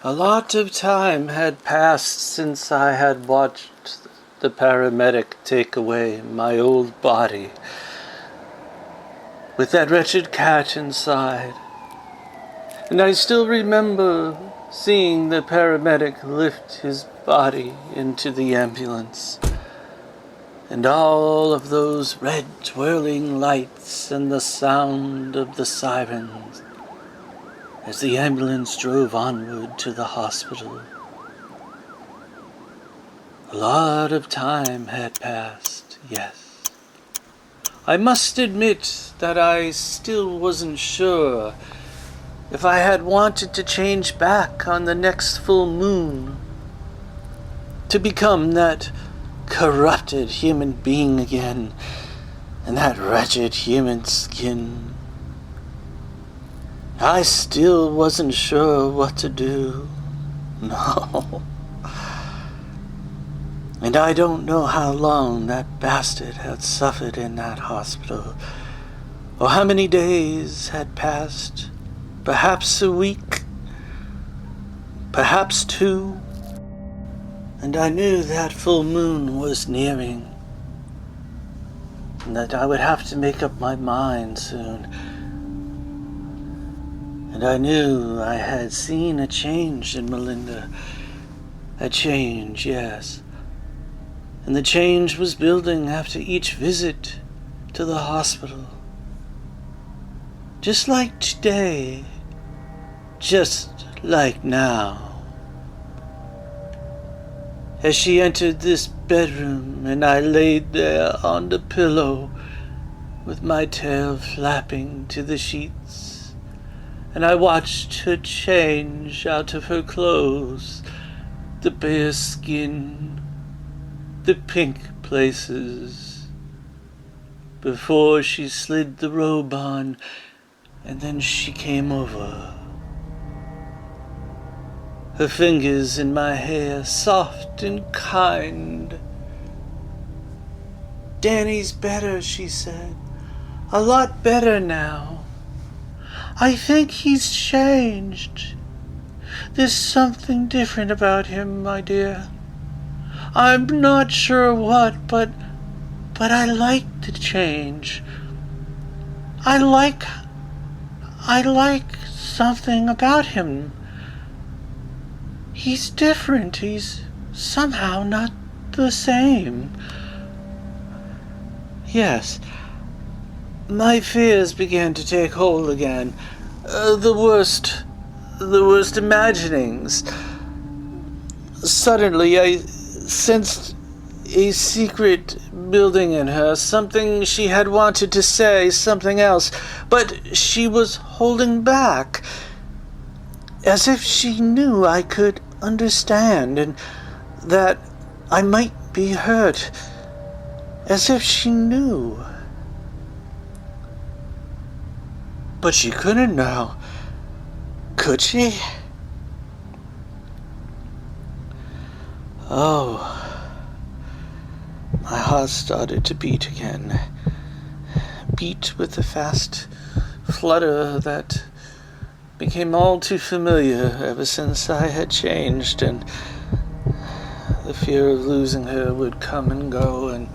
A lot of time had passed since I had watched the paramedic take away my old body, with that wretched cat inside. And I still remember seeing the paramedic lift his body into the ambulance, and all of those red twirling lights and the sound of the sirens as the ambulance drove onward to the hospital. A lot of time had passed, yes. I must admit that I still wasn't sure if I had wanted to change back on the next full moon, to become that corrupted human being again, in that wretched human skin. I still wasn't sure what to do. No. And I don't know how long that bastard had suffered in that hospital, or how many days had passed. Perhaps a week, perhaps 2. And I knew that full moon was nearing, and that I would have to make up my mind soon. And I knew I had seen a change in Melinda. A change, yes. And the change was building after each visit to the hospital. Just like today. Just like now. As she entered this bedroom and I laid there on the pillow with my tail flapping to the sheets, and I watched her change out of her clothes, the bare skin, the pink places, before she slid the robe on, and then she came over. Her fingers in my hair, soft and kind. "Danny's better," she said. "A lot better now. I think he's changed. There's something different about him, my dear. I'm not sure what, but I like the change. I like something about him. He's different. He's somehow not the same." Yes, my fears began to take hold again. The worst imaginings. Suddenly I sensed a secret building in her, something she had wanted to say, something else, but she was holding back, as if she knew I could understand and that I might be hurt, as if she knew. But she couldn't know, could she? Oh, my heart started to beat again. Beat with the fast flutter that became all too familiar ever since I had changed, and the fear of losing her would come and go, and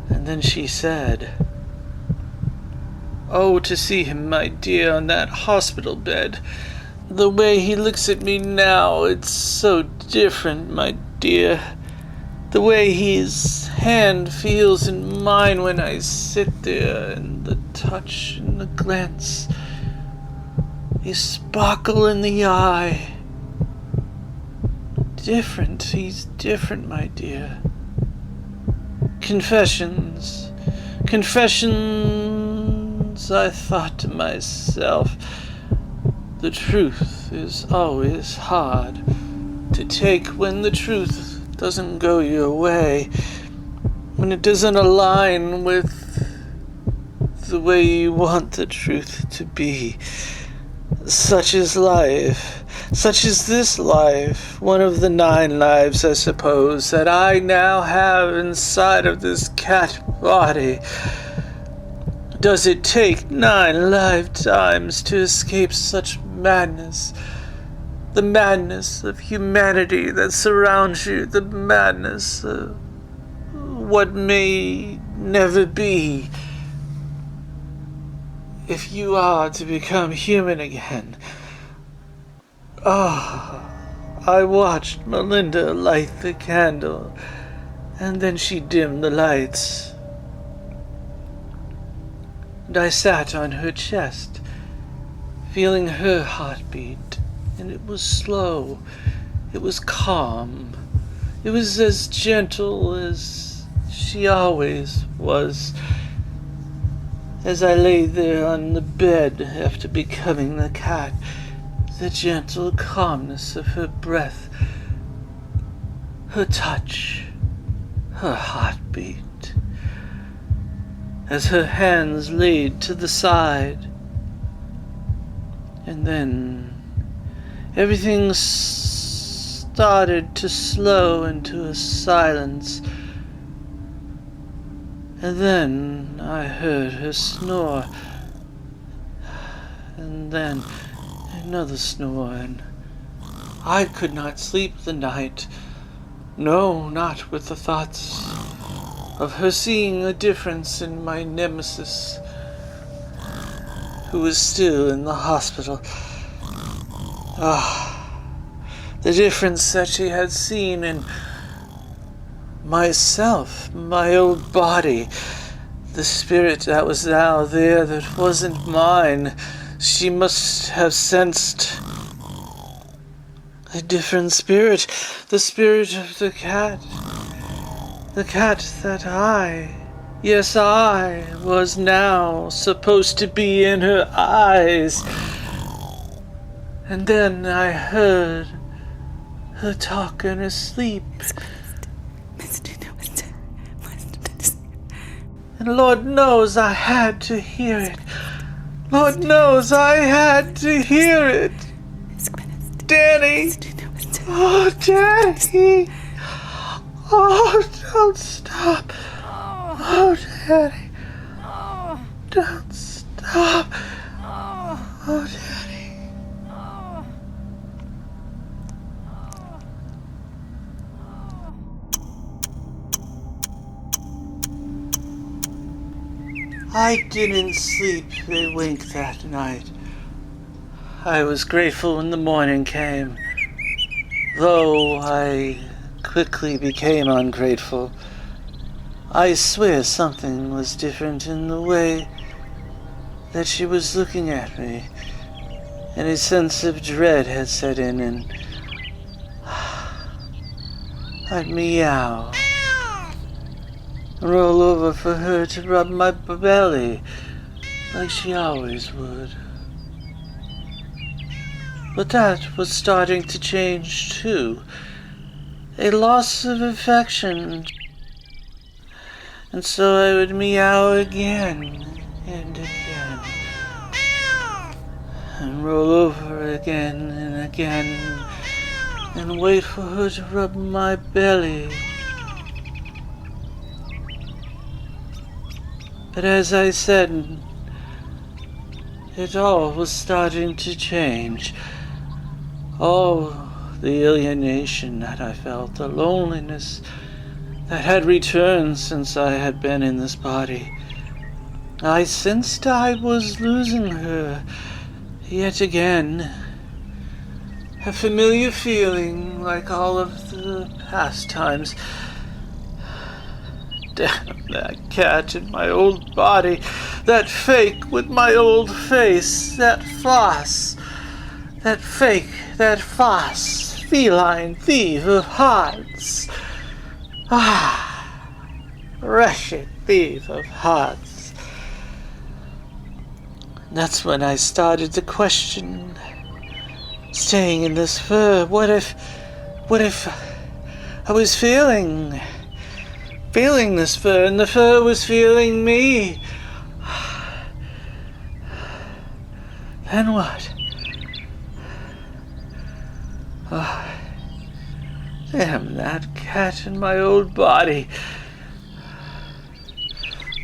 then she said, "Oh, to see him, my dear, on that hospital bed. The way he looks at me now, it's so different, my dear. The way his hand feels in mine when I sit there, and the touch and the glance, a sparkle in the eye. Different, he's different, my dear. Confessions, I thought to myself. The truth is always hard to take when the truth doesn't go your way, when it doesn't align with the way you want the truth to be. Such is life. Such is this life, one of the 9 lives, I suppose, that I now have inside of this cat body. Does it take 9 lifetimes to escape such madness? The madness of humanity that surrounds you, the madness of what may never be. If you are to become human again. I watched Melinda light the candle, and then she dimmed the lights. And I sat on her chest, feeling her heartbeat, and it was slow, it was calm, it was as gentle as she always was. As I lay there on the bed after becoming the cat, the gentle calmness of her breath, her touch, her heartbeat, as her hands laid to the side. And then everything started to slow into a silence. And then I heard her snore, and then another snore, and I could not sleep the night. No, not with the thoughts of her seeing a difference in my nemesis, who was still in the hospital. The difference that she had seen in myself, my old body, the spirit that was now there that wasn't mine. She must have sensed a different spirit, the spirit of the cat that yes, I was now supposed to be in her eyes. And then I heard her talk in her sleep. And Lord knows I had to hear it. Lord knows I had to hear it. Danny! Oh, Danny! Oh, don't stop. Oh, Danny. Don't stop. Oh, Danny. I didn't sleep a wink that night. I was grateful when the morning came, though I quickly became ungrateful. I swear something was different in the way that she was looking at me, and a sense of dread had set in, and I'd meow, roll over for her to rub my belly like she always would. But that was starting to change too. A loss of affection. And so I would meow again and again. And roll over again and again. And wait for her to rub my belly. But as I said, it all was starting to change. All the alienation that I felt, the loneliness that had returned since I had been in this body. I sensed I was losing her yet again. A familiar feeling like all of the past times. Damn that cat in my old body, that fake with my old face, that farce, that fake, that farce, feline thief of hearts. Wretched thief of hearts. That's when I started to question staying in this fur. What if I was feeling this fur, and the fur was feeling me? Then what? Damn that cat in my old body.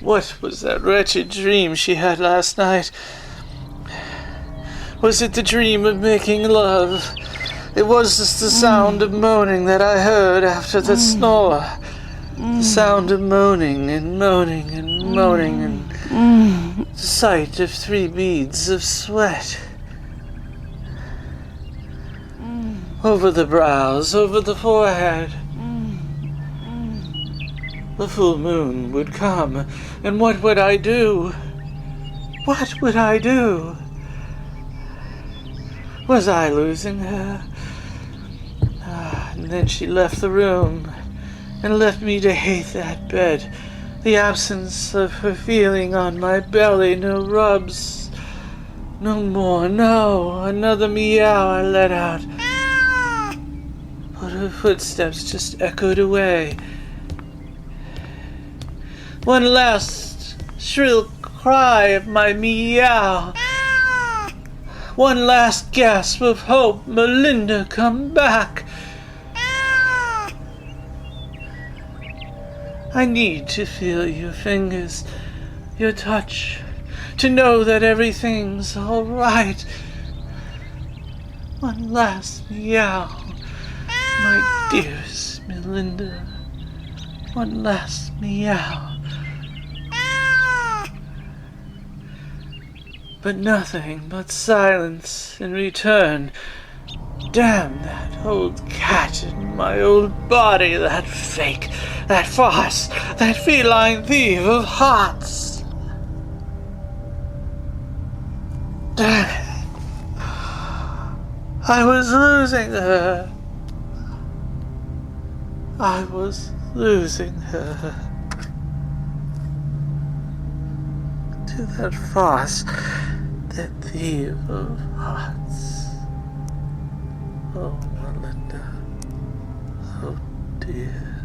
What was that wretched dream she had last night? Was it the dream of making love? It was just the sound of moaning that I heard after the snore. The sound of moaning and moaning and moaning, and the sight of 3 beads of sweat. Over the brows, over the forehead. The full moon would come, and what would I do? What would I do? Was I losing her? And then she left the room, and left me to hate that bed, the absence of her feeling on my belly, no rubs, no more, no, another meow I let out, but her footsteps just echoed away. One last shrill cry of my meow, one last gasp of hope, Melinda, come back. I need to feel your fingers, your touch, to know that everything's all right. One last meow, my dearest Melinda. One last meow. But nothing but silence in return. Damn that old cat in my old body, that fake, that farce, that feline thief of hearts. Damn it. I was losing her. I was losing her. To that farce, that thief of hearts. Oh, Melinda, oh dear.